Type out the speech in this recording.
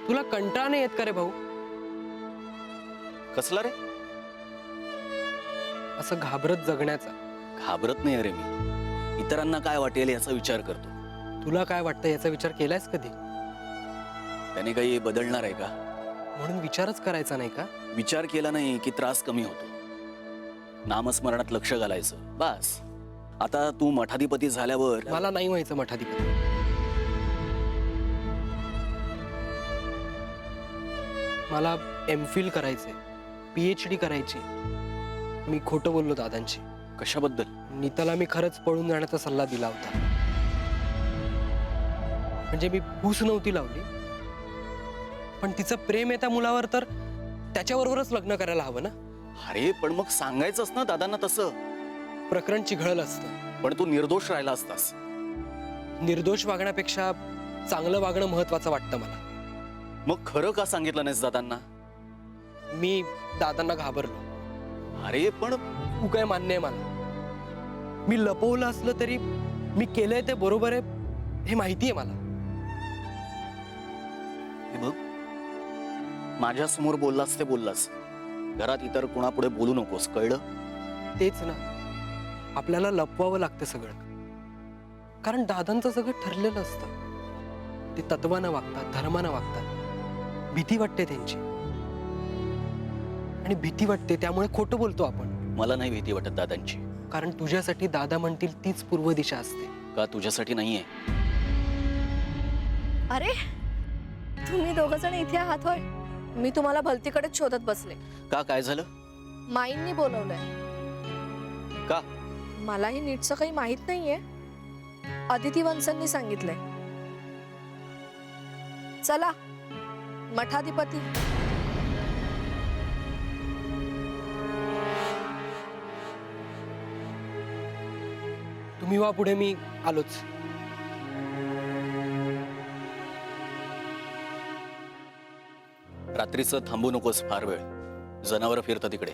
तुला कंटाळा नाही येत का रे भाऊ? कसला रे? असं घाबरत जगण्याचा. घाबरत नाही रे मी. इतरांना काय वाटेल याचा विचार करतो. तुला काय वाटतं याचा विचार केलायस कधी? त्याने काही बदलणार आहे का? म्हणून विचारच करायचा नाही का? विचार केला नाही की त्रास कमी होतो. नामस्मरणात लक्ष घालायचं बस. आता तू मठाधिपती झाल्यावर मला नाही व्हायचं मठाधिपती. मला MPhil करायचंय, PhD करायची. मी खोटं बोललो दादांची. कशाबद्दल? नीताला मी खरंच पळून जाण्याचा सल्ला दिला होता. म्हणजे मी फूस नव्हती लावली, पण तिचं प्रेम आहे त्या मुलावर, तर त्याच्याबरोबरच लग्न करायला हवं ना. अरे पण मग सांगायचंच ना दादांना तसं. प्रकरण चिघळलं असतं. पण तू निर्दोष राहिला असतास. निर्दोष वागण्यापेक्षा चांगलं वागणं महत्वाचं वाटतं मला. मग खरं का सांगितलं नाहीस दादांना? मी दादांना घाबरलो. अरे पण तू काय मान्य आहे मला. मी लपवलं असलं तरी मी केलंय ते बरोबर आहे हे माहिती आहे मला. हे बघ, माझ्या समोर बोललास ते बोललास. घरात इतर कोणापुढे बोलू नकोस, कळलं? तेच ना, आपल्याला लपवावं लागतं सगळं. कारण दादांचं सगळं ठरलेलं असतं. ते तत्वानं वागतात, धर्मानं वागतात. भीती वाटते त्यांची, आणि भीती वाटते त्यामुळे खोटं बोलतो आपण. मला नाही भीती वाटत दादांची. कारण तुझ्यासाठी दादा म्हणतील तीच पूर्व दिशा असते. का तुझ्यासाठी नाहीये? अरे तुम्ही दोघ जण इथे आहात होय? मी तुम्हाला भलतीकडेच शोधत बसले. का, काय झालं? माईंनी बोलवलंय. का? मलाही नीटचं काही माहित नाहीये. अदिती वंसांनी सांगितलंय. चला मठाधिपती. तुम्ही वा पुढे, मी आलोच. रात्रीचं थांबू नकोस फार वेळ. जनावर फिरतं तिकडे.